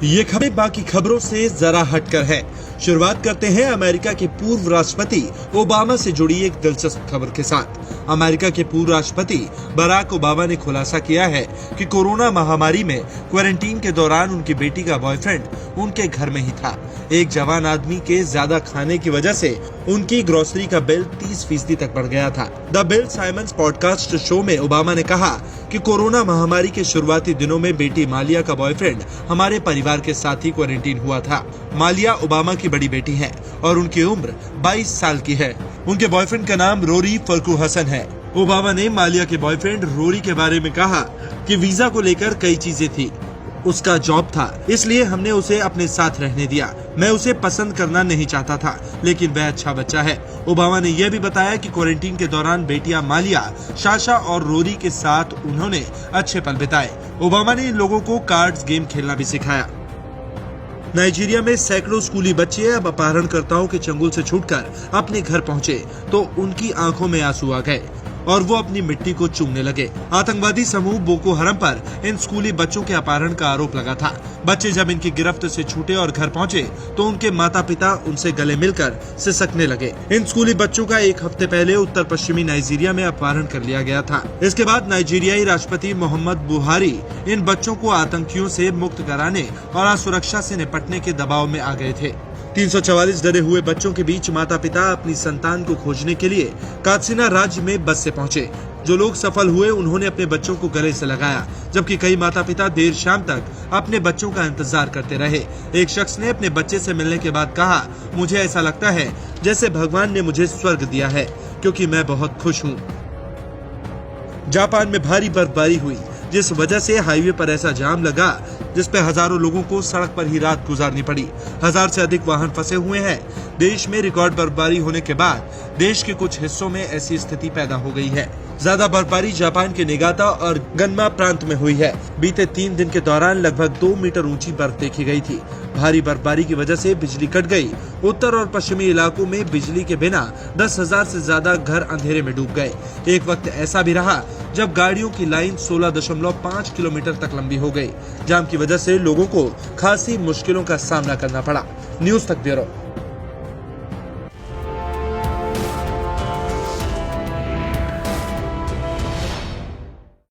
ये खबरें बाकी खबरों से जरा हटकर है। शुरुआत करते हैं अमेरिका के पूर्व राष्ट्रपति ओबामा से जुड़ी एक दिलचस्प खबर के साथ। अमेरिका के पूर्व राष्ट्रपति बराक ओबामा ने खुलासा किया है कि कोरोना महामारी में क्वारंटीन के दौरान उनकी बेटी का बॉयफ्रेंड उनके घर में ही था। एक जवान आदमी के ज्यादा खाने की वजह से उनकी ग्रोसरी का बिल 30% तक बढ़ गया था। The Bill Simmons podcast show में ओबामा ने कहा कि कोरोना महामारी के शुरुआती दिनों में बेटी मालिया का बॉयफ्रेंड हमारे परिवार के साथ ही क्वारंटीन हुआ था। मालिया ओबामा की बड़ी बेटी है और उनकी उम्र 22 साल की है। उनके बॉयफ्रेंड का नाम रोरी फरकूहसन है। ओबामा ने मालिया के बॉयफ्रेंड रोरी के बारे में कहा कि वीजा को लेकर कई चीजें थी, उसका जॉब था, इसलिए हमने उसे अपने साथ रहने दिया। मैं उसे पसंद करना नहीं चाहता था, लेकिन वह अच्छा बच्चा है। ओबामा ने यह भी बताया कि क्वारंटीन के दौरान बेटियां मालिया, साशा और रोरी के साथ उन्होंने अच्छे पल बिताए। ओबामा ने इन लोगों को कार्ड्स गेम खेलना भी सिखाया। नाइजीरिया में सैकड़ों स्कूली बच्चे अब अपहरणकर्ताओं के चंगुल से छूटकर अपने घर पहुंचे तो उनकी आंखों में आंसू आ गए और वो अपनी मिट्टी को चूमने लगे। आतंकवादी समूह बोको हरम पर इन स्कूली बच्चों के अपहरण का आरोप लगा था। बच्चे जब इनकी गिरफ्त से छूटे और घर पहुंचे तो उनके माता पिता उनसे गले मिलकर सिसकने लगे। इन स्कूली बच्चों का एक हफ्ते पहले उत्तर पश्चिमी नाइजीरिया में अपहरण कर लिया गया था। इसके बाद नाइजीरियाई राष्ट्रपति मोहम्मद बुहारी इन बच्चों को आतंकियों से मुक्त कराने और असुरक्षा से निपटने के दबाव में आ गए थे। 344 डरे हुए बच्चों के बीच माता पिता अपनी संतान को खोजने के लिए कात्सिना राज्य में बस से पहुंचे। जो लोग सफल हुए उन्होंने अपने बच्चों को गले से लगाया, जबकि कई माता पिता देर शाम तक अपने बच्चों का इंतजार करते रहे। एक शख्स ने अपने बच्चे से मिलने के बाद कहा, मुझे ऐसा लगता है जैसे भगवान ने मुझे स्वर्ग दिया है, क्योंकि मैं बहुत खुश हूँ। जापान में भारी बर्फबारी हुई, जिस वजह से हाईवे पर ऐसा जाम लगा जिस पे हजारों लोगों को सड़क पर ही रात गुजारनी पड़ी। 1000 से अधिक वाहन फंसे हुए हैं। देश में रिकॉर्ड बर्फबारी होने के बाद देश के कुछ हिस्सों में ऐसी स्थिति पैदा हो गई है। ज्यादा बर्फबारी जापान के निगाता और गन्मा प्रांत में हुई है। बीते 3 दिन के दौरान लगभग 2 मीटर ऊंची बर्फ देखी गई थी। भारी बर्फबारी की वजह से बिजली कट गई। उत्तर और पश्चिमी इलाकों में बिजली के बिना 10,000 से ज्यादा घर अंधेरे में डूब गए। एक वक्त ऐसा भी रहा जब गाड़ियों की लाइन 16.5 किलोमीटर तक लंबी हो गई। जाम की वजह से लोगों को खासी मुश्किलों का सामना करना पड़ा। न्यूज तक ब्यूरो।